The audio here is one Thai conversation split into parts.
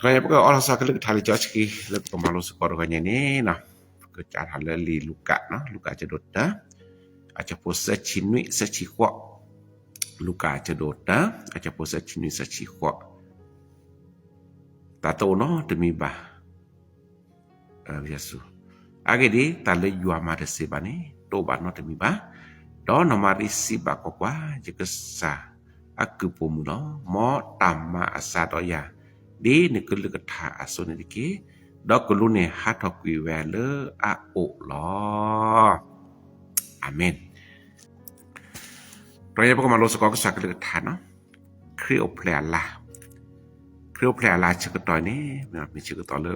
Kaya pun orang sakit lagi thali jauh lagi lagi pemalu sekolah kanya ni nah kerja hal li luka nah luka cedot dah aja pose cinui secikwa luka cedot dah aja pose cinui secikwa tato no demi bah biasu age di tali jua mare sebani to ba no demi bah do no mari si ba ko kwa jika sa aku pumuno mo tamma asa doya di ni kulu kata aso ni diki do kulu ni hatokwi wele a o lo amen Raya pun malu sekolah sakit kata no krio plala cakap toy ni mi cakap toy le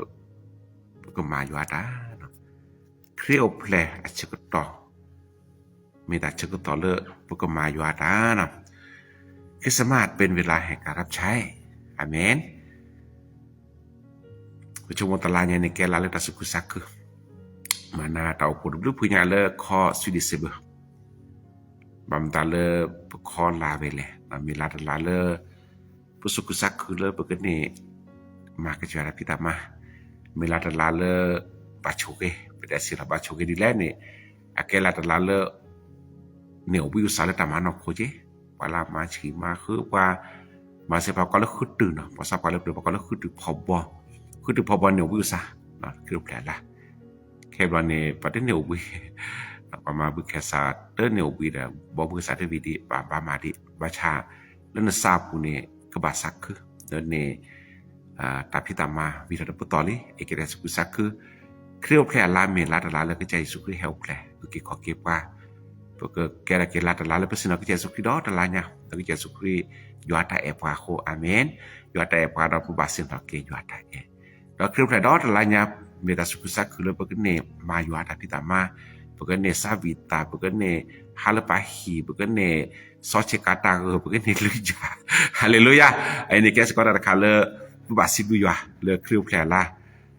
kemayu ada krio plala cakap toyมีแต่ชื่อต่อเลือกพวกมาอยู่อาตานะคริสต์มาสเป็นเวลาแห่งการรับใช้อาเมนผู้ชมตลาดในแกลาเลตัสุกุสักมานาเต่าขุดรูปพูญาเลคอสวิดิเซเบบำตาเลคอลาเวเลมีลาตลาเลผู้สุกุสักเลเปิดนี่มากระจายพิตามามีลาตลาเลบาโชเกเป็นแต่สิลาบาโชเกดีแล้วนี่อาแกลาตลาเลnếu ví dụ sao lại tạm ăn học chứ, và làm mà chỉ mà khứ qua mà sẽ vào có lớp khứ từ nó, và sau qua lớp được có lớp khứ từ phò bò nếu ví dụ sao, nó kiểu lẽ là, khi mà này bắt đến nếu ví, và mà ví khi sao tới nếu ví là bỏ ví sao tới ví đi, và mà đi, và cha, lên là sao phụ này cái bà sắc khứ, nên này, tapi tama ví là được tỏ lý, cái này sự sắc khứ, kiểu lẽ là mình là cáiใจสุขที่ help แหละคือขอเก็บว่าPorque kira-kira telah lepas nak kerja sukri dah telahnya, nak kerja sukri juata epaku, amin. Juata epaku dah pubasin tak ke juata e. Dah kira dah telahnya mereka suku sak kalau begini ma juata kita ma, begini savita, begini halapahi, begini soce kata, begini luja. Haleluya. Ini kes sekarang kalau pubasin dulu ya, le kira lah.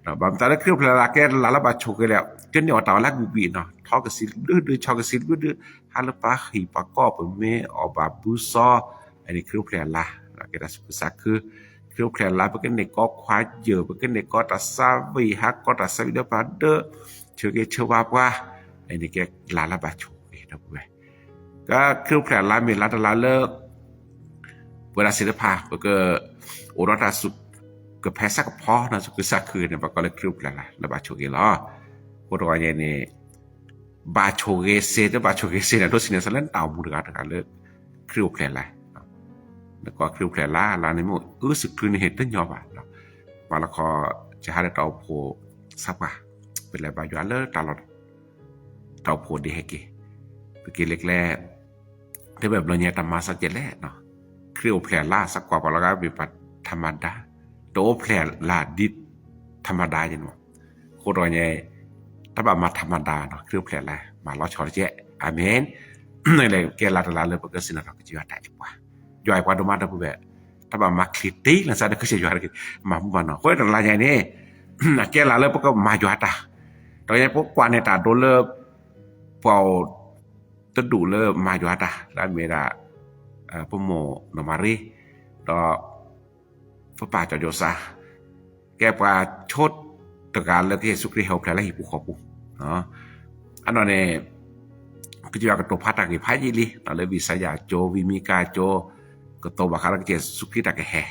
Bàm ta đã kêu là cái là bà chủ cái liệu cái nhỏ tao là bị nó thọ cái xịt đưa cho cái xịt đưa hai lớp ba khi bà có bởi mẹ ở bà bù so anh kêu là cái đó sẽ cứ kêu là bởi cái này có khóa giờ bởi cái này có ta sa vì hát có ta sa vì đó bà đỡ chưa cái chưa qua qua anh cái là bà chủ cái đó vậy cái kêu là mình là lơเวลาศิลปะbởi cái ở đó là sụtก็แพ้สักพอนะคือสักคืนเนี่ยก็เลยครึบแล้วล่ะแล้วบาโชเกล้อพวกเราเนี่ยบาโชเกเซ่เนี่ยบาโชเกเซ่เนี่ยรถสิเนี่ยสลันเต่ามูลค่าการเลิกครึบแล้วแล้วก็ครึบแล้วร้านนี้มันสึกคืนเหตุตั้งยอมอ่ะมาแล้วก็จะหาเต่าโพสักว่าเป็นอะไรบาอยู่อันเลิกตลอดเต่าโพดีให้กี่เป็นกี่เล็กแร่ที่แบบเราเนี่ยทำมาสักเจ็ดแร่เนาะครึบแล้วสักกว่าแล้วก็เป็นปัตธรรมดาโตแผลลาดิธรรมดาอย่างนั้นโคตรเนี่ยถ้าแบบมาธรรมดาเนาะเครื่องแผลอะไรมาล้อชอเจ๊อาเมนนี่เลยแกลาตลาเลยเพราะก็สิ่งนั้นก็จะย่อยได้กว่าย่อยกว่าดูมาดูแบบถ้าแบบมาคลิตีแล้วสัตว์ก็จะย่อยได้มาบุบเนาะคนตลาดอย่างนี้แกลาเลยเพราะก็มาย่อยได้ตอนนี้พวกกว่าในตาโดนเลิกพอต้นดูเลิกมาย่อยได้แล้วเมื่อพวกโมนมารีต่อพระป่าจอโยซาแกว่าชดตะการแล้วที่สุครีเฮลแพลและหิปุขอปุเนาะอันนั้นเนี่ยก็จะว่ากับตัวพัดตะกี้พายยี่ลีตอนเลยวิสยาโจวิมิกาโจก็ตัวบัคคาร์กเจสุครีตะกี้แห่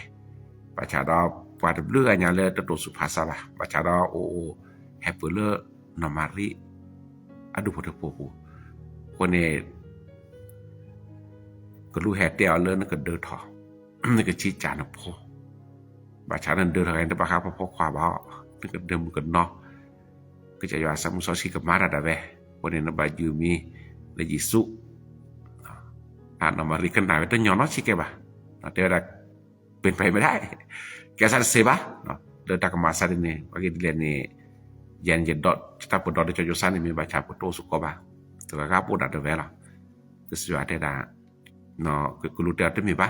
ประชาดอปวดเลือดอย่างเลยตัวสุภาษาละประชาดอโอแฮปเปอร์เลอร์นอมารีอดูพอดปูปูคนเนี่ยก็รู้แห่เตียวเลยนั่นก็เดินทอนั่นก็ชี้จานพอบาชานั้นเดินทางแต่บาข้าพอความว่านึกเดิมกันเนาะก็จะอยู่อาศัยมุสลิมกับมาระดับเว้วันนี้นบายูมีและยิสุนำมาริกันหน่อยแต่ย้อนน้อยชิเก็บะแต่ว่าเป็นไปไม่ได้แกสัตว์เสบะเนาะเดินทางกับมาสัตว์นี่บางทีเรียนนี่ยันยันดอทถ้าปวดดอทจะอยู่สั้นนี่มีบาชาปวดโตสุกบะแต่ว่าข้าปวดดัดเว้ล่ะก็สุดยอดได้เนาะก็รู้เดียวได้มีบะ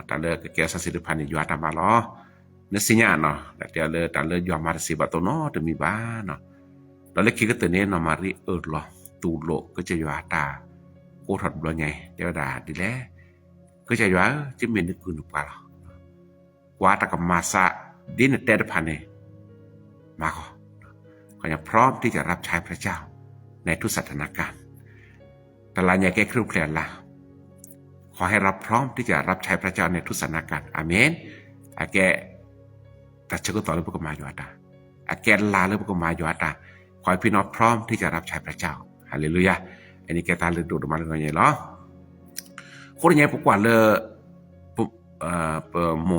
แต่เลิกแกสัตว์สิริพันธ์อยู่อาตมาล้อnasinya no dia le tan le jual marsi bato no demi ba no lalu kita tene no mari lo tu lo ke je jual ta ko thot blo nyai dia da di le ke je jual je men ku nu pa kwa ta ka masa ดินเตะพันเนี่ยมาก็ยังพร้อมที่จะรับใช้พระเจ้าในทุกสถานการณ์แต่ละอย่างแก้ครึ่งเคลียร์ละขอให้รับพร้อมที่จะรับใช้พระเจ้าในทุกสถานการณ์อาเมนอาแกตัดเชือกต่อเลยพวกมาอยู่ตาอาแกลาเลยพวกมาอยู่ตาขอให้พี่น้องพร้อมที่จะรับใช้พระเจ้าฮาเลลูยาอันนี้แกตาเลยดูดมาเลยไงเนาะคนยังพวกว่าเลยโม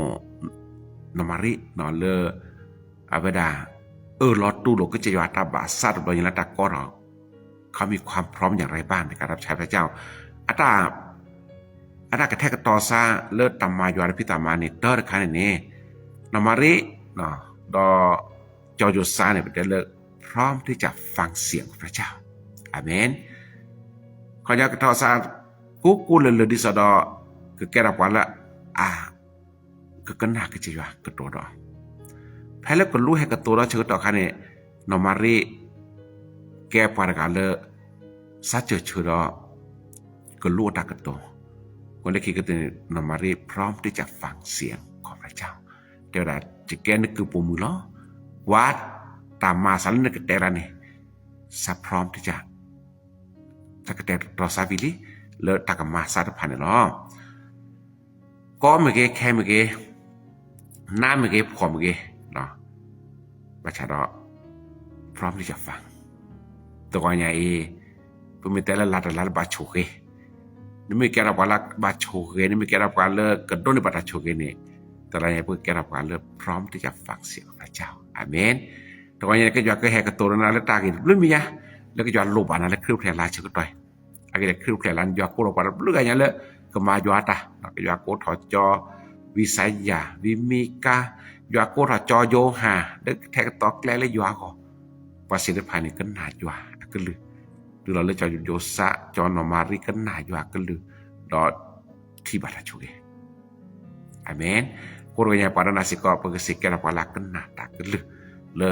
นมารินอนเลยอาเวดารอดตู้หลก็จะยอดตาบาซาดบอยละตาก็เราเขามีความพร้อมอย่างไรบ้างในการรับใช้พระเจ้าอาตากระแทกกระตอซาเลิศตามมาอยู่อาพิตามาเนี่ยเตอร์คันนี่นมาริเนาะดอจอจุซาเนี่ยเป็นเลิศพร้อมที่จะฟังเสียงพระเจ้าอาเมนขอยากระตอซากูเลยดิสดอคือแกรับวันละก็กันหนักก็จะอยู่กระตัวดอแพ้แล้วก็รู้ให้กระตัวเราเชื่อต่อคันนี่นมาริแกปาร์กันเลยสัจเชื่อดอก็รู้ตากระตัวคนที่คิดก็คือนมารีพร้อมที่จะฟังเสียงของพระเจ้าเดี๋ยวเราจะแก้นึกคือปุ่มมือล้อวัดตามมาสันนึกแต่ละนี่สับพร้อมที่จะกระเตรอซาวิลีเลิศตากมาซาตพันธุ์ล้อก็เมื่อกี้แค่เมื่อกี้น้าเมื่อกี้พอเมื่อกี้เนาะประชาชนพร้อมที่จะฟังตัวใหญ่เพื่อมีแต่ละลัดบาโชเกนี่ไม่แก่รับการบาโชเกนี่ไม่แก่รับการเลิกกระโดดในบาโชเกนี่แต่ละอย่างเพื่อแก่รับการเลิกพร้อมที่จะฟังเสียงพระเจ้าอาเมนตัวใหญ่ก็ยอดก็แหกกระตัวนั้นแล้วตากินรุ่นมียะแล้วก็ยอดลบอันนั้นแล้วครึ่งแผลลายเชื่อต่อยอะไรก็ครึ่งแผลลายยอดกูลงไปเรื่อยอย่างเลยก็มายอดแล้วก็ยอดกูถอดจอวิสัยยาวิมิกายอดกูถอดจอโยหาเด็กแทกตอกแล้วยอดก็ประสิทธิภาพนี่ก็หนาอยู่ก็เลยดูเราเลยจอโยซะจอนอมาริก็หนาอยู่ก็เลยดอที่บาทชุกอาเมนคนyang pada nasi kau pegasi kira pala kena tak kelu le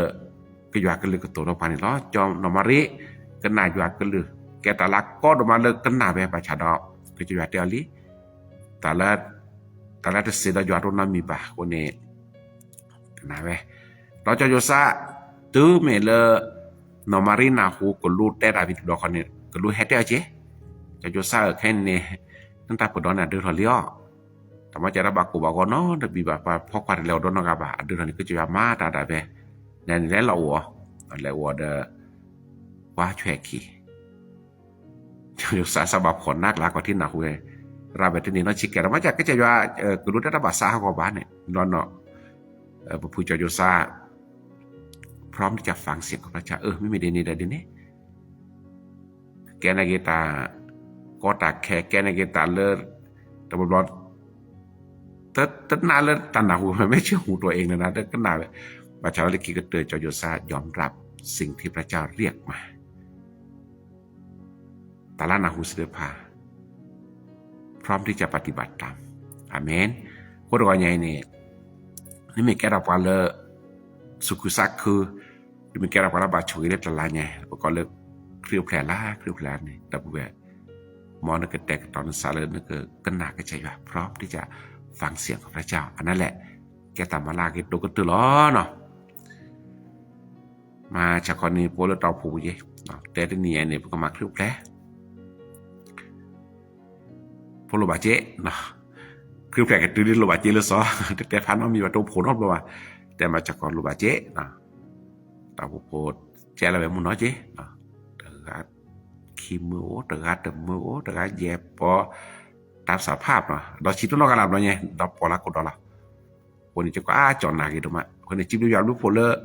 kejual kelu ketua dopan ni lo jom nomari kena jual kelu kita lak kau doman le kena be baca dok kejual dia li tala tersedia jual rona mi bah kone kena be lo jauh josa tu mele nomari nahu kelu tera bitu dok ni kelu hete aje jauh josa kan ni nanti pedona dah lihatแต่ว่าจะระบาดกูบอกว่าน้องจะมีแบบพอกความเร็วโดนนักบาดเดือนนี้ก็จะยามาตาได้ไปเนี่ยนี่เราอ่ะแล้วว่าเดว่าช่วยขี้อยู่สาสบับขนนักหลากว่าที่หนักเว้ยราแบบที่นี่น้องชิคแกเราไม่จากก็จะว่ากรุณาระบาดซาเขาบ้านเนี่ยนอนเนาะผู้จอยซาพร้อมที่จะฟังเสียงของพระเจ้าไม่มีเดนี่ได้ดิเนี่ยแกนักกีตาก็ตากแกนักกีตาเลิศแต่บอลแต่นานแล้วตันหนาหูมันไม่เชื่อหูตัวเองนะแต่ก็นานเลยพระเจ้าเลยคิดก็เตือนจอยซายอมรับสิ่งที่พระเจ้าเรียกมาแต่ละนาหูเสด็จพาพร้อมที่จะปฏิบัติตามอาเมนคนรอยใหญ่เนี่ยนี่มีแก่รับว่าเลยสุขุสักคือมีแก่รับว่าบาดฉุยเล็ดละลายไงแล้วก็เลยเคลียวแผลนี่แต่บุเบมองนึกแตกตอนสารเลยนึกก็หนักก็ใจว่าพร้อมที่จะฟังเสียงของพระเจ้าอันนั้นแหละแกตามมาลากิโตก็ตื่นล้อเนาะมาจากคนนี้โพลตอผูเย่แต่ที่นี่เนี่ยพวกมาคลิปแผลพวกโลบาเจเนาะคลิปแผลกันตื่นโลบาเจเลยซอแต่พันว่ามีว่าตัวโผล่นอกบ่ว่าแต่มาจากคนโลบาเจเนาะตาโผล่แจอะไรแบบมึงน้อยเจเนาะแต่ก็ขี้มือแต่ก็แต่มือแต่ก็แย่พอตามสภาพเนาะเราชิดตัวกันแล้วเนี่ยเราพอละก็ดอละคนนี้จะก็จอนหนักอีกตัวมาคนนี้จิ้มดูยาวลูกโพลเลอร์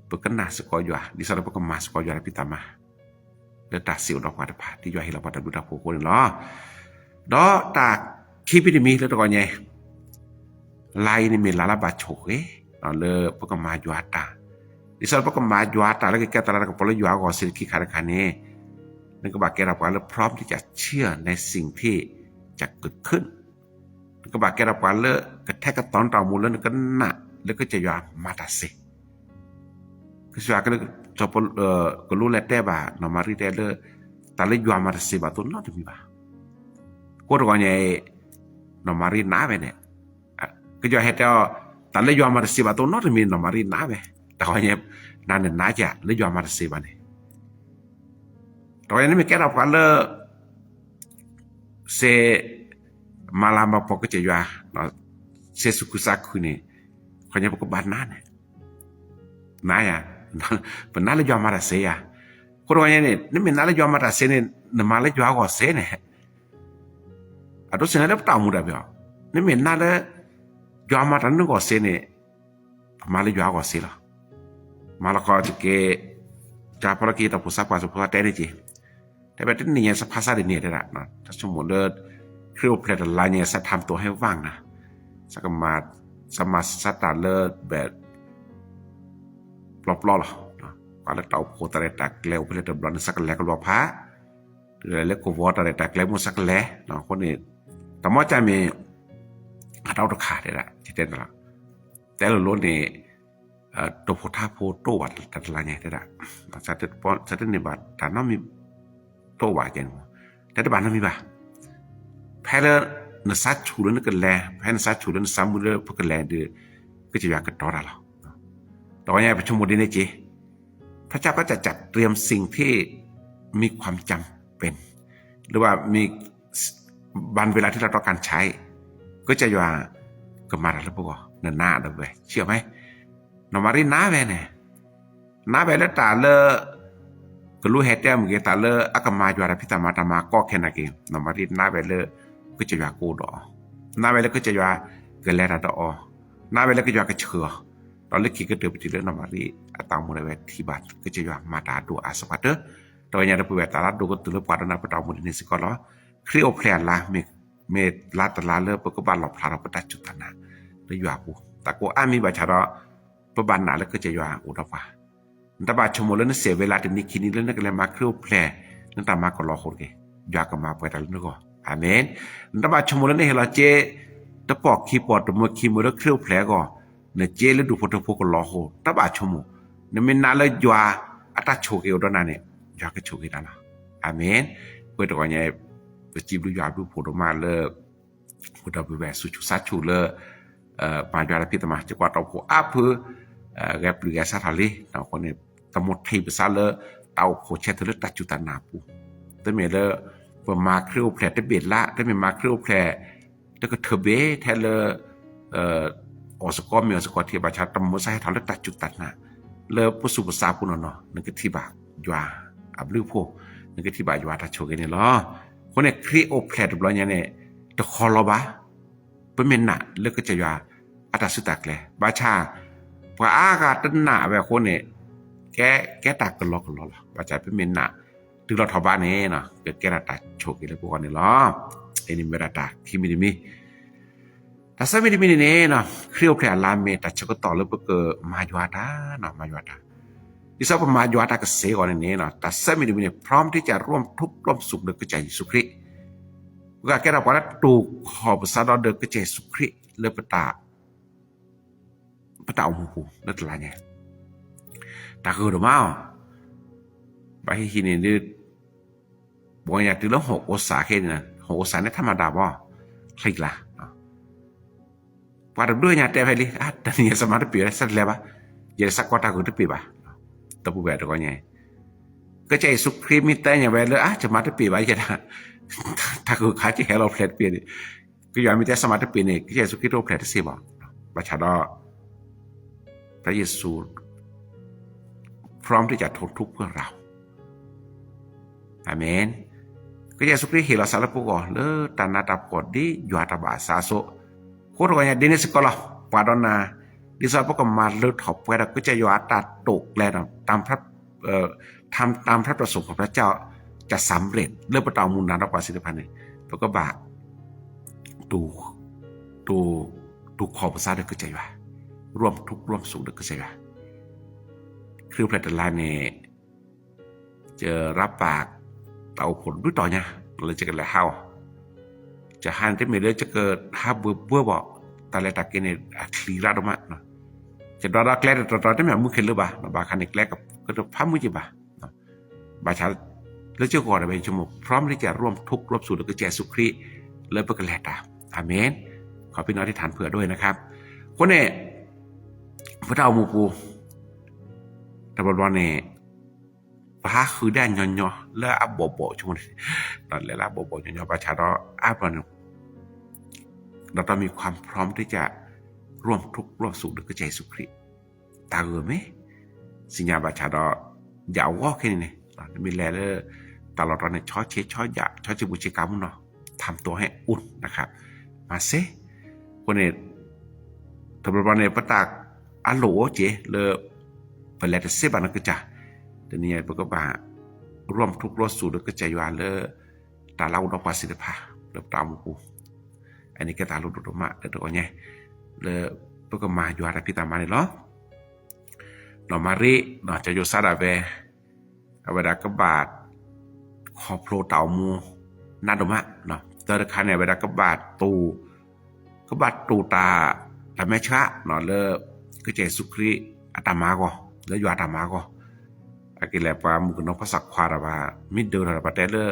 เปิดกันหนาสกอยอยู่ดิฉันเราเปิดกันมาสกอยอยู่พิตามาเลือดตาสิวดอกวัดผ่าที่ย่อยให้เราพัฒนาดูดาวโพคนเนาะดอตาคีพิธีมีแล้วตัวก่อนไงไล่นี่มีลาลาบาโชกเราเลือเปิดกันมาอยู่ตาดิฉันเปิดกันมาอยู่ตาแล้วก็แกตาแล้วก็พอแล้วอยู่ก่อนสิ่งที่ขาดขาดนี้นั่นก็บาดแกรับว่าเราพร้อมที่จะเชื่อในสิ่งที่จะเกิดขึ้นก็บาดแกรับว่าเลิกกระแทกกระตอนต่อมูลแล้วก็หนักแล้วก็จะยอมมาตัดสิคือส่วนก็เลยจะพอก็รู้แล้วแต่บ่านอมารีแต่เลิกแต่เลยยอมมาตัดสิบาตุนนั่นจะมีบ่าก็ตัวก่อนเนี่ยนอมารีน้าไปเนี่ยก็จะให้เจ้าต แต่เลยยอมมาเสียบตัวน้อยมีนมารีน้าไปแต่เขาเนี่ยนั่นเนี่ยน้าจะเลยยอมมาเสียบเนี่ยตอนนี้ไม่แก่เราพันเลยเสมาลามาปกติว่าเนาะเสสุกุสักคุนี่เขาเนี่ยปกบ้านนั่นเนี่ยน้า呀เป็นน้าเลยยอมมาเสียคนวันนี้นี่เป็นน้าเลยยอมมาเสียเนี่ยนมาเลยยอมก็เสียเนี่ยอะตัวเสียเนี่ยเราตามมุดอะเปล่านี่เป็นน้าเลยยอมมาทันนึกก็เสียเนี่ยมาเลยยอมก็เสียละมาแล้วก็จะเกจะพอเราเกี่ยวกับภาษาภาษาภาษาเต้นจีแต่แบบนี้เนี่ยสภาษาเดียร์เนี่ยนะถ้าสมมติว่าคริโอเพลตอะไรเนี่ยจะทำตัวให้ว่างนะสักมาสมาสตาร์เลอร์แบบปลอบๆหรอก็เลยเอาโคตรอะไรตักเล้วเพลตบอลสักแหลกก็รอพระหรืออะไรก็วอตอะไรตักเล้วมันสักแหลเนาะคนนี้แต่ว่าจะมีเราต้องขาดเลยละที่เต้นละแต่เราล้วนเนี่ยตัวโพธาโพโตวัดตัดลายเนี่ยได้ละสัตว์ในบัตรแต่น้องมีโตวัดกันแต่ในบ้านน้องมีบ้าแพ้แล้วนสัตว์ชูแล้วนึกกันแลแพ้นสัตว์ชูแล้วนซ้ำมือเลยพวกกันแลเดือก็จะอยากกันต่อได้หรอต่อไปประชุมบดีในจีพระเจ้าก็จะจัดเตรียมสิ่งที่มีความจำเป็นหรือว่ามีวันเวลาที่เราต้องการใช้ก็จะอยู่กับมาแล้วพวกนั่นหน้าเด้อเว้ยเชื่อไหมนมารีน้าเว้ยเนี่ยน้าเว้ยแล้วตาเลก็รู้เหตุการณ์เมื่อกี้ตาเลอากมาอยู่อะไรพิธามาตามาก็แค่นั้นเองนมารีน้าเว้ยเลยก็จะอยู่กูดอน้าเว้ยแล้วก็จะอยู่เกิดแล้วดอน้าเว้ยแล้วก็อยู่กับเชื่อตอนเล็กขี้ก็เดือบไปทีเรื่องนมารีตามมูลเวทที่บ้านก็จะอยู่มาตาดูอาสวัตเตอร์ตอนนี้เราไปเวทตาลัดดูก็ตื่นแล้วปวดนะไปตามมูลนิธิก็แล้วครีโอแพลนละเมลาตลาเลอปก็บ้านหลบพลาเราประดับจุดนั้นแล้วอยู่กูแต่กูมีบัตรชาร์ประบานหนาแล้วก็จะอยู่กูรับว่าแต่บัตรชมแล้วนั่นเสียเวลาแต่นี้คิดนี้แล้วนั่นก็เลยมาครีโอแพลนนั่นตามมาก็รอคนกันอยากกันมาไปแต่แล้วนึกว่าอาเมนแต่บัตรชมแล้วเนี่ยเราเจตะปอกคีย์บอร์ดมือคีย์มือแล้วครีโอแพลนก็เนี่ยเจแล้วดูพอตัวพวกก็รอโหแต่บัตรชมเนี่ยมันน่าเลยอยู่อัตราโชคเอวด้านนั้นเนี่ยอยากจะโชคกันนะอาเมนเพื่อตัวเนี่ยไปจีบดูยาดูผลมาเลยผู้ดำไปแหวสุชุสัตชูเลยมาอยู่อะไรพิจารณาจะกว่าเราผู้อัพเพื่อแกปลือแกสัตว์ทะเลเราคนนี้ตำหมดที่ภาษาเลยเตาโคเชตเลือดตัดจุดตานาปูแต่เมื่อเลยพอมาคริโอแพลได้เบียดละแต่เมื่อมาคริโอแพลแล้วก็เทเบแทนเลยอสกอมีอสกอที่ประชาตำมุสให้ทำเลือดตัดจุดตัดนะเลยผู้สุภาษาปูนเนาะนั่นก็ที่บากยัวอับลือพวกนั่นก็ที่บากยัวทัชโชกันเนี่ยล้อคนนี้คริโอแพลตัวเนี่ยตะคอลบะเป็นเมนน่ะเลือกก็จะยาอัตสุตักเลยบาชาพออากาศตั้งหนาแบบคนเนี่ยแกตักกันล็อกบาชาเป็นเมนน่ะถึงเราทบ้านนี้เนาะเกิดแกตักโชกิเลยพวกนี้ล้อไอ้นี่ไม่ได้ตักที่ไม่ได้มีแต่ถ้าไม่ได้มีเนี่ยเนาะเครียวแผลลามเมตัดชกต่อแล้วก็มาอยู่ตาเนาะมาอยู่ตาที่สอบมาอยู่ตาก็เสียก่อนเนี่ยเนาะแต่ถ้าไม่ได้มีเนี่ยพร้อมที่จะร่วมทุกข์ร่วมสุขด้วยกระจายสุขริก็แกเราบอกว่าตูขอบสารเดินกระเจสุคริเลือปตาเอาหูเลือดลายเนี่ยตาคือหรือไม่ไปที่นี่ดื้อบอกอย่างที่แล้ว6 องศาแค่นี้นะ6 องศาเนี่ยธรรมดาบ่ใครล่ะว่าด้วยเนี่ยแต่ไปเลยแต่เนี่ยสมาร์ทปีสักแล้วปะอย่าสักว่าตาคือที่ปีปะตัวผู้แบบตัวไงกระเจสุคริมีแต่อย่างแบบเลยจะมาที่ปีไปจะได้ถ้าคือขาที่เฮลโลเพลทเปลี่ยนก็ย้อนมีแต่สมาร์ทเปลี่ยนเองก็จะสุกิโตเพลทที่สิบอกประชาดอพระเยซูพร้อมที่จะทนทุกข์เพื่อเราอาเมนก็จะสุกิเฮลสารพุกอเลตานาตาปอดดียอดตาบาสาโซโคตรวันนี้ดินสกอลปาดอนาดิสาพวกมาเลือดถบไปแล้วก็จะยอดตาตกแล้วตามพระทำตามพระประสงค์ของพระเจ้าจะสำเร็จเรื่องประตามูลนานรับประสิทธิพันธ์เนี่ยแล้วก็บาดูขอบภาษาเด็กก็ใจว่าร่วมทุกร่วมสุขเด็กก็ใจว่าคือพระตลาเนี่ยจะรับปากเต่าผลด้วยต่อเนี่ยเราจะกันแล้วเฮาจะหันที่ไม่เลือจะเกิดฮาเบื่อบอกตาเลตากินเนี่ยคลีราดมาเนาะจะรอรักแรกรอได้ไหมมือขึ้นหรือเปล่าบาคันอีกแรกกับก็จะพับมือจีบ่าบาชาแล้วเจ้าก่อนไปชมพร้อมที่จะร่วมทุกข์ร่วมสุขแล้วก็แจสุครีเลยเพื่อกันแลตาอาเมนขอพี่น้องที่ฐานเผื่อด้วยนะครับคนเนี่ย พระเจ้ามูปูแต่บอลเนี่ยพระคือได้ยอนๆแล้วอับบ่ช่วงนี้ตอนเวลาบ่ยอนๆประชาชนอับเราต้องมีความพร้อมที่จะร่วมทุกข์ร่วมสุขด้วยใจสุขริตาไหมสิญญาประชาชนอย่าว่าแค่นี้มีแลเลอร์ตลอดตอนนี้ช้อเชช้อหยาช้อจิบุชิกรรมเนาะทำตัวให้อุ่นนะครับมาเซ่คนเนี่ยทำบอลเนี่ยประตากอัลโหลเจเลยไปแล้วแต่เซบันก็จะเดี๋ยวนี้พวกก็บ่าร่วมทุกข์ร่วมสุขด้วยใจวานเลยตาเราดอกปัสสิทธิภาเริ่มตามกูอันนี้ก็ตาลุดๆมาเดี๋ยวตัวเนี่ยเลยพวกก็มาอยู่อะไรพี่ตามมาเนี่ยเนาะเรามารีเราจะอยู่ซาดาเวเอาเวลากบาดขอโปรเต่ามูนาดมะเนาะตอนคันเนี่ยเวลากบาดตูตาแต่แม่ชะเนาะเลยก็ใจสุครีอาตมาก็แล้วอยู่อาตมาก็อากิเลปามุกน้องภาษาควาระบามิดเดินระบาแต่เลย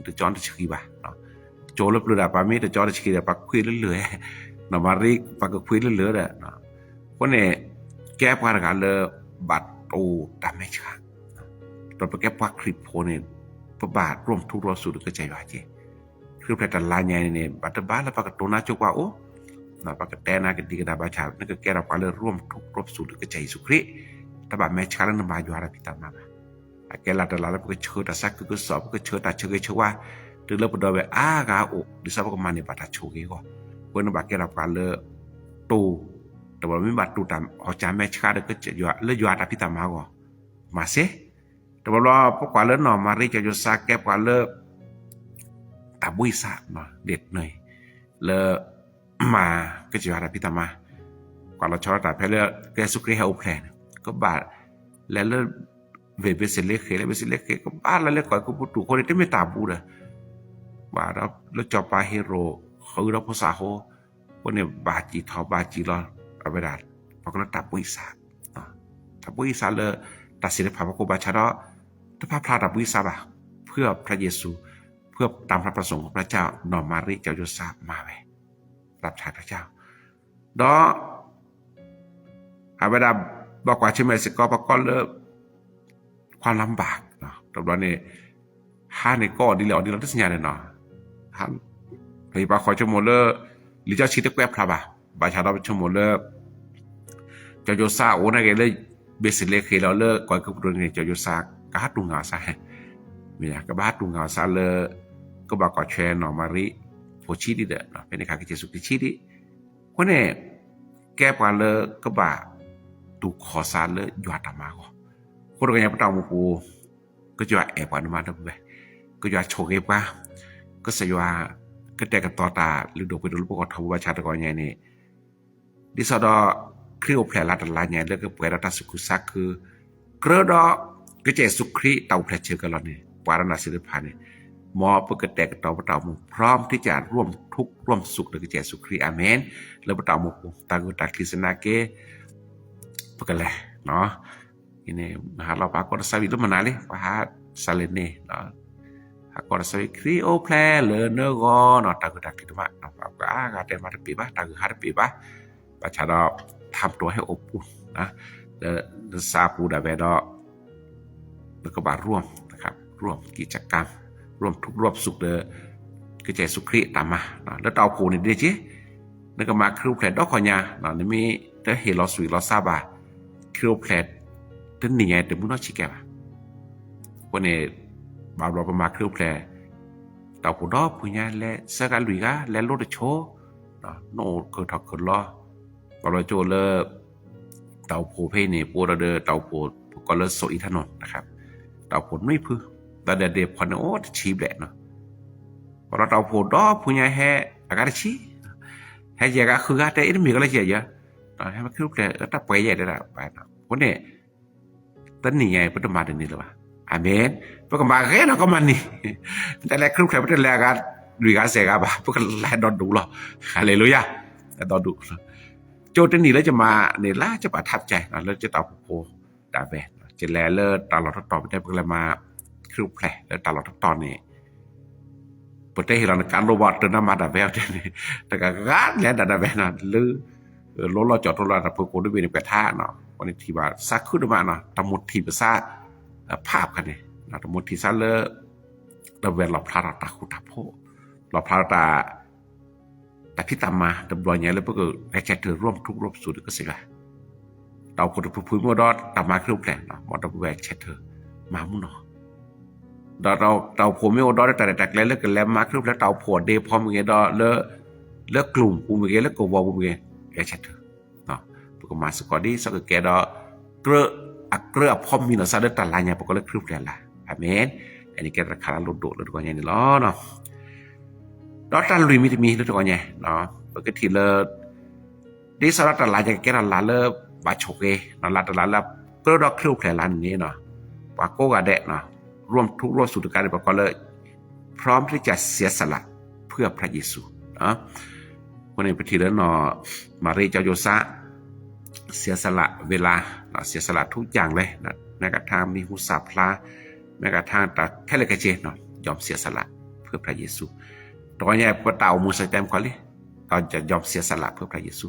เดือดจอนจะชิบะเนาะโจลปลุดาปามิเดือดจอนจะชิบะปักคุยเรื่อยๆเนาะมารีปักคุยเรื่อยๆเนาะคนเนี่ยแก้ปัญหาเลยบาดตูตาแม่ชะตอนไปแก้ปักคลิปโพเนี่ยพระบาทร่วมทุกข์ร่วมสุขก็ใจว่าเจคือแผ่นตลาดใหญ่เนี่ยบัตรบ้านแล้วปากตัวน่าจุกว่าโอ้น่าปากแต่น่ากันดีกันดาบาชานั่นก็แก้รับการเลยร่วมทุกข์ร่วมสุขก็ใจสุขริแต่บาแม่ชาแล้วนำมาอยู่อะไรพิตามาแกลาตลาดแล้วก็เชิดแต่ซักก็สอบก็เชิดแต่เชื่อว่าถึงเริ่มประเดี๋ยวอ้ากาโอ้ดิฉันก็มาในบัตรโชกี้ก็เพื่อนบัตรแกรับการเลยตูแต่ว่าไม่บัตรตูตามอาจารย์แม่ชาแล้วก็จะอยู่แล้วอยู่อะไรพิตามาก็มาเสแต่ว่าพวกกว่าเลิศหน่อมาเรียกจะอยู่ซักแก้กว่าเลิศตาบุยสักเนาะเด็ดหน่อยเลิศมาก็จะอะไรพิตามากว่าเราชอบแต่แพ้เลิศแกสุกเรียอุแพนก็บาดแล้วเลิศเวเบสเล็กเขยแล้วเบสเล็กเขยก็บ้านแล้วเล็กกว่าก็ปุถุคนที่ไม่ตาบูเลยบาดแล้วจอปาเฮโร่เขาเราภาษาโฮคนเนี่ยบาจีทอบาจีรอเอาไปดัดพอก็ตาบุยสักตาบุยสักเลยตัดสินภาพของบาชาร์ถ้าพระพลาดบุญสาบะเพื่อพระเยซูเพื่อตามพระประสงค์ของพระเจ้านอมาริเจ้าโยซามาไว้รับใช้พระเจ้าดอหาเวลาบอกว่าชิมเมสก็ประกอบเลิกความลำบากเนาะตอนนี้ห้าในก็ดีแล้วดีแล้วที่สัญญาเนี่ยเนาะท่านไปปาคอยชั่วโมงเลิกหรือเจ้าชิดแกวพระบาบาชาร์ชั่วโมงเลิกเจ้าโยซาโอ้นั่นเองเลยเบสิเลเคเราเลิกก่อนกับตัวนี้เจ้าโยซากาตุงาซามีอะกบาตุงาซาเลก็บอกก่อแชร์หน่อมาริโพชิดิเดเนาะเป็นในการกิจสุกิชิดิคนเนี่ยแก้ปัญเลก็บ่าตุขอซาเลยอดตามาก็คนเราอย่างพระเจ้ามุกูก็จะแอบกว่ามาด้วยไปก็จะโชว์เก็บว่าก็สยว่าก็แต่กันต่อตาหรือดูไปดูรูปประกอบทวารชาติก่อนใหญ่เนี่ยดิสอดอคริโอแผลลาดลายใหญ่แล้วก็เปิดรัตสุขุซักคือกระดอก็จะสุขรีเต่าแผลเชื่อกันแล้วเนี่ยปารณาศิลปะเนี่ยมอปกติกับเต่าเต่ามุพร้อมที่จะร่วมทุกข์ร่วมสุขด้วยก็จะสุขรีอาเมนแล้วเต่ามุต่างกันต่างคริสนาเกปกติเลยเนาะini halo pak aku rasa itu menarik pak salene no aku rasa krio play learner go no tak tak gitu pak apaก็ได้มาได้ปีป่ะtak hariปีป่ะประชาชนทำตัวให้อบอุ่นนะแล้วซาปูดาเวดแล้วก็บาร่วมนะครับร่วมกิจกรรมร่วมทุกร่วมสุขเด้อกิจสุขรีตามมาแล้วเตาปูนี่ดีจีแล้วก็มาครูแพลดดอกขอยานี่มีแต่เฮลอสุยลอซาบาครูแพลดถึงนี่ไงแต่มุนอชิแกวะวันนี้บาร์บประมาครูแพลดเตาปูดอกปุญญาและเสกาลุยกาและโลดโชโน่เกิดถกเกิดล้อบาร์โจเลเตาปูเพนี่ปูระเดเตาปูก็เลสอีถนนนะครับเตาปูไม่พื้นแต่เด็กคนโอ้ชีบแหละเนาะพอเราเตาปูดอกปุญญาแห่อากาศชีให้เจ้าก็คือการแต่อีกมีก็เลยเจ้าเยอะให้มันครูแพลดถ้าไปใหญ่ได้ละไปเนาะวันนี้ตั้งนี่ไงพุทธมาเดือนนี้หรอวะอาเมนพวกมาแค่เราก็มันนี่แต่แรกครูแค่พุทธแรกกันดูการเสกอะบ้าพวกแรกดอนดูหรอฮาเลลูยาดอนดูโจทย์นี้แล้วจะมาเนี่ยล่าจะประทับใจแล้วจะตอบโพดาเวนจะแลเลิศตลอดทั้งตอนได้เพื่อมาครูแพลแล้วตลอดทั้งตอนนี้ประเทศเราในการโรบอทเดินมาดาเวนเนี่ยแต่การแล้วดาเวนน่ะหรือรถเราจอดรถเราแต่เพื่อคนด้วยเวรไปท่าเนาะ วันนี้ที่ว่าซักขึ้นมาเนาะตำหมดที่ภาษาภาพกันเนี่ยนะตำหมดที่ซะเลดเวลหลบพลาดตาคุทับโพหลบพลาดตาแต่ที่ตามมาดำรวจเนี่ยแล้วพวกไอ้แค่เธอร่วมทุกร่วมสุดก็สิละเราคนที่พูดมาดอดตามมาเครื่องแผลเนาะมอดแวกแค่เธอมามุ่งเนาะเราผมไม่ดอดแต่แล้วเลิกกันแล้วมาเครื่องแล้วเราผัวเดพอมึงเงี้ยดอเลิกกลุ่มกูมึงเงี้ยเลิกกบวมึงเงี้ยไอ้แค่เธอเนาะพวกมาสกอดี้สักแกดอเกลือพอมีเนาะซาเดตลายเนี่ยพวกเลิกเครื่องแผลละอเมนอันนี้แกราคาลดโดดแล้วทุกคนเนี่ยล้อเนาะดอตันลุยมีแล้วทุกคนเนี่ยเนาะปกติเลยดิสระตลาดจะแกรันลาเลบาโชเกเนาะลาตลาดแล้วก็ดอกเครื่องแผลลันนี้เนาะปาโกกาเดะเนาะร่วมทุกร่วมสุดการในประกอบเลยพร้อมที่จะเสียสละเพื่อพระเยซูเนาะคนในพิธีแล้วเนาะมารีเจ้าโยซะเสียสละเวลาเสียสละทุกอย่างเลยนะแม้กระทั่งมีหุสาพลาแม้กระทั่งแต่แค่เล็กเจเนาะยอมเสียสละเพื่อพระเยซูตอนนี้พระเต่ามูสเต็มคนเลยตอนจะยอมเสียสละเพื่อพระเยซู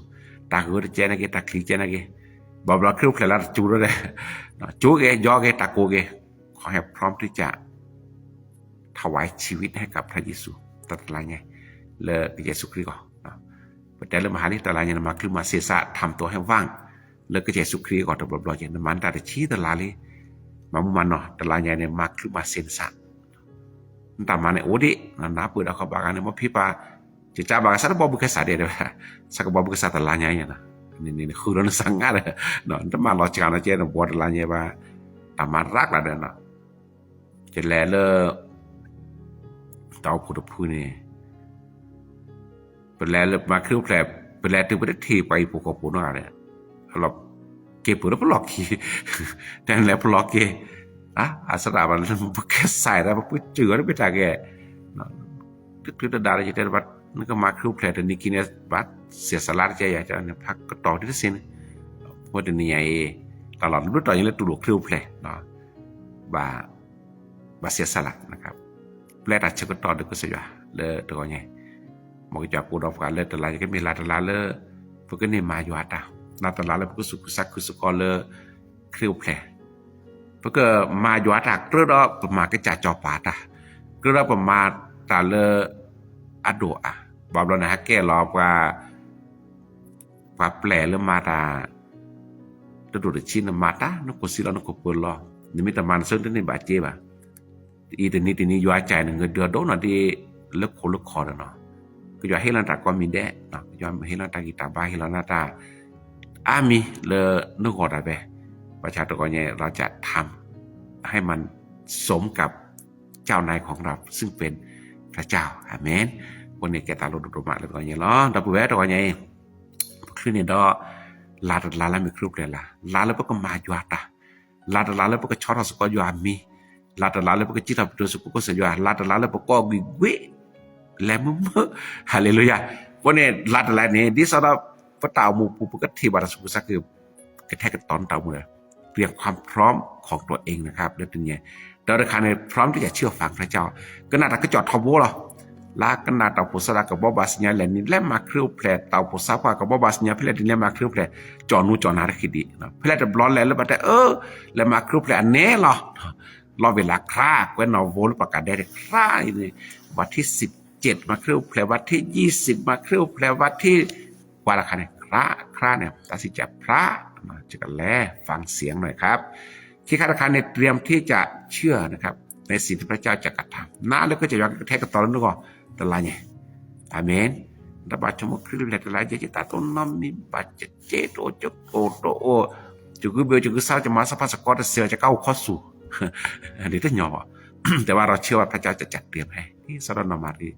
ตาหัวเจนะเกตาคลีเจนะเกบอกเราคริ้วแคลร์จูเลยจูเกยอเกตาโกเกขอให้พร้อมที่จะถวายชีวิตให้กับพระเยซูตัดลายไงเลยพระเยซูคริสต์ก่อนแต่เรื่องมหานิตลายเนี่ยมาคือมาเสียสละทำตัวให้ว่างเลยพระเยซูคริสต์ก่อนตัวบล็อกอย่างนั้นมันแต่ชี้ตลาดเลยมามุมันเนาะตลาดเนี่ยมาคือมาเซนซะแต่มาเนี่ยโอ้ดินับเปิดเอาเขาบากันเนี่ยมาพี่ปาจะจ้าบางสักบอกบุกษาเดียวสักบอกบุกษาตลาดเนี่ยนะนี่คือเราสั่งงานเลยเนาะถ้ามาเราจะการเจนบอดตลาดเนี่ยว่าแต่มารักละเดินเนาะจะแลเลเตาพูดพูดนี่เป็นแลเลมาเครื่องแผลเป็นแลถึงประเทศที่ไปผูกกับผูนอะไรเราเก็บปุ๋ยแล้วพลอกขี้แต่แล้วพลอกเกอาสระมันบุกใส่แล้วปุ๊บเจือแล้วไปตาแกคือดาราจะได้บัดนั่นก็มาครูแผลแต่นี่กินเนี่ยบัดเสียสละใจอยากจะเนี่ยพักก็ต่อที่เส้นเพราะเดี๋ยวนี้ไอ้ตลอดรู้ต่อยังเล่นตุลครูแผลเนาะบาเสียสละนะครับแผลตัดเชือกต่อเด็กก็เสียเลยตัวไงมองจากกูดอกกันเลยแต่ละก็มีลาตลาเลยพวกก็เนี่ยมาอยู่อ่ะลาตลาเลยพวกสุขสักคือสุกรเลยครูแผลเพราะก็มาอยู่อ่ะเรื่องเราประมาณก็จะจอปาตาเรื่องเราประมาณตาเลยอโดอะบอบเรานะฮะแกรอบว่าแปลเรื่องมาตาตดูดชินมาตานกสิลนกเปิลล้อนี่มีแต่มันซึ่งที่นี่บาดเจ็บอ่ะอีแต่นี่ย้อยใจหนึ่งเดือดโดนอ่ะที่เลิกคอเนาะก็ย้อยให้ลันตาก็มีแดดเนาะย้อยให้ลันตากีตาบ้าให้ลันตามีเลนึกออกได้ไหมประชาชนก็เนี่ยเราจะทำให้มันสมกับเจ้านายของเราซึ่งเป็นพระเจ้าอาเมนวันนี้แกตาลุดมาแล้วก็อย่างล้อดับเบิลตัวไงคือเนี่ยดอลาแล้วมีครุบเลยล่ะลาแล้วพวกก็มาอยู่อ่ะลาแล้วพวกก็ชอบเราสกออยู่มีลาแล้วพวกก็จิตเราตัวสกุลก็เสียอยู่ลาแล้วพวกก็วิเวแล้วมึงฮาเลลูยาวันนี้ลาเนี่ยดิสระพระเต่ามูปูปกติบาร์สุกุสักคือกระแทกกันตอนเต่ามือเรียกความพร้อมของตัวเองนะครับแล้วเป็นไงเราในขณะพร้อมที่จะเชื่อฟังพระเจ้าก็น่าจะก็จอดทบหรอลากันนาเต่าโพสระกับบอบาสญาแหลนี่และมาเครื่องแผลเต่าโพสระกับบอบาสญาเพื่อที่และมาเครื่องแผลจอนูจอนาคิดีนะเพื่อจะบล้อแล้วบัดแต่แล้วมาเครื่องแผลอันนี้หรอรอเวลาคราเว้นนอโวลประกาศได้ครานี่วันที่17มาเครื่องแผลวันที่20มาเครื่องแผลวันที่วันละคันเนี่ยคราเนี่ยตัดสินใจพระมาจะกันแลฟังเสียงหน่อยครับที่ข้าราชการในเตรียมที่จะเชื่อนะครับในสิ่งที่พระเจ้าจะกระทำน่าแล้วก็จะย้อนกระแทกกระตอนแล้วก็แต่ละเนี่ยอาเมนดับจมูกคลื่นแต่ละเจจิตาต้นน้ำมีบัจเจโตจุกโอโตโอจุกเบลจุกเศร้าจะมาสภาพสกอตเสือจะเข้าข้อสู่อันนี้ต้องยอมแต่ว่าเราเชื่อว่าพระเจ้าจะจัดเตรียมให้ที่สระนมารี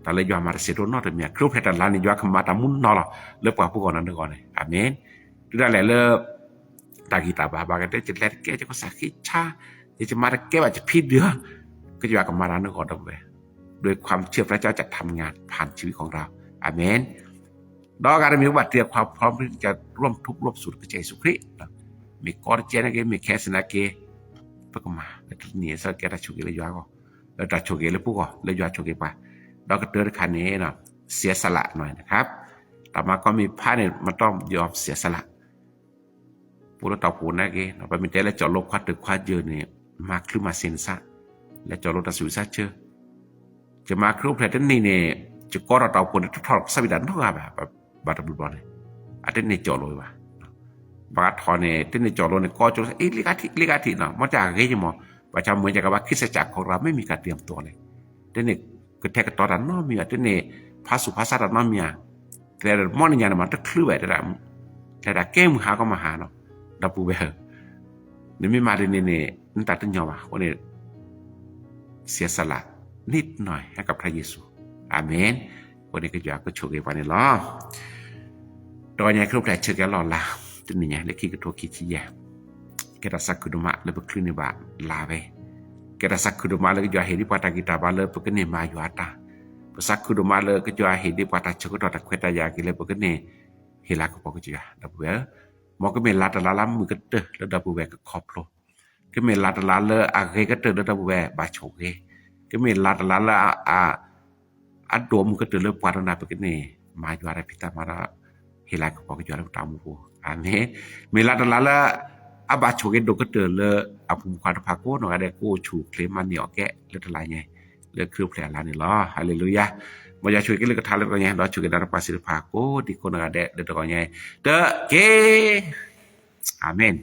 แต่เลยยอมมาเสียโดนนอดเมียครูเพชรลานี่ย้อนคำมาตามุนนอหรอเลิกกว่าผู้ก่อนนั้นก่อนเลยอาเมนดูได้เลยเลิกตากีตาบากันได้จะแลกแกจะก็สักขี้ชาจะมาแกว่าจะพิษเดือก็จะว่ากับมาร้านนึกออกดอกเว้ยโดยความเชื่อพระเจ้าจะทำงานผ่านชีวิตของเราอาเมนดอกการมีวัตเตรียมความพร้อมที่จะร่วมทุกข์ร่วมสุขกับเยซูคริสต์มีกอร์เจนเกมีแคสนาเกพวกมาแล้วเนี่ยสักแกตัดชุกเลยย้อนก็แล้วตัดชุกเลยพวกก็เลยย้อนชุกไปดอกกระเตือนคันนี้เนาะเสียสละหน่อยนะครับต่อมาก็มีพระเนี่ยมันต้องยอมเสียสละ ปูรถต่อปูนะเกเราไปมีแต่แล้วจอดรถควัดตึกควัดเยอะเนี่ยมาคลื่นมาเซนซ่าและจอดรถตัดสุดซะเชื่อจะมาคลื่นแผลที่นี่เนี่ยจะก็เราต่อปูเนี่ยทุกทอดสวิดันทุกอย่างแบบบาร์บุบอลเนี่ยอันนี้เนี่ยจอดรถว่ะบาร์ทอเนี่ยที่เนี่ยจอดรถเนี่ยก็จอดลิกาทีเนาะมันจะอะไรยังมั้งประจำเหมือนจะกับว่าคริสตจักรของเราไม่มีการเตรียมตัวเลยที่เนี่ยก็แทกตอนนั้นน้อมีอ่ะที่เนี่ยภาษาภาษาดันน้อมีอ่ะแต่มอนี่ยังมันจะคลื่นแบบแต่แก้มือหาก็มาหาเนาะดับปูเบลนี่ไม่มาเรนี่นั่นตัดตั้งยาวะวันนี้เสียสละนิดหน่อยให้กับพระเยซูอาเมนวันนี้ก็อยากก็โชคดีวันนี้ล้อตอนนี้ครบแต่เชื่อกันหล่อละจนนี่เล็กขี้กระโถคิดชี้แย่แกรัสักคุดมาเลยไปคลื่นในบ้านลาไปแกรัสักคุดมาเลยก็จะเห็นที่ปาตากิตาบาเลยปกติมาอยู่อัตตาสักคุดมาเลยก็จะเห็นที่ปาตาเชื่อก็ตอดเควตายากิเลยปกติเฮลักก็บอกก็จะดับเบลมองก็เป็นลาตลาล้ำมือก็เตอแล้วดับเบลก็ครอบโลก็เป็นลาตลาเลยอะไรก็เตอแล้วดับเบลบาโชกก็เป็นลาตลาเลยอัดดวมือก็เตอเลยปาตนาปกติมาอยู่อะไรพิตามาละเฮลักก็บอกก็จะแล้วตามมืออันนี้เป็นลาตลาเลยบาโชกดูก็เตอเลยภูมิความภาคโก้หน่อยได้กูชูเคลมมันเหนียวแกะเลือดไหลไงเลือดเคลือบแผลลานี่ล้อฮาเลลูยามาจะช่วยกันเลยก็ทำเลยก็ไงเราช่วยกันดับปัสสิทธิภาพกูดีคนอะไรเด็ดก็ไงเด้อเกอาเมน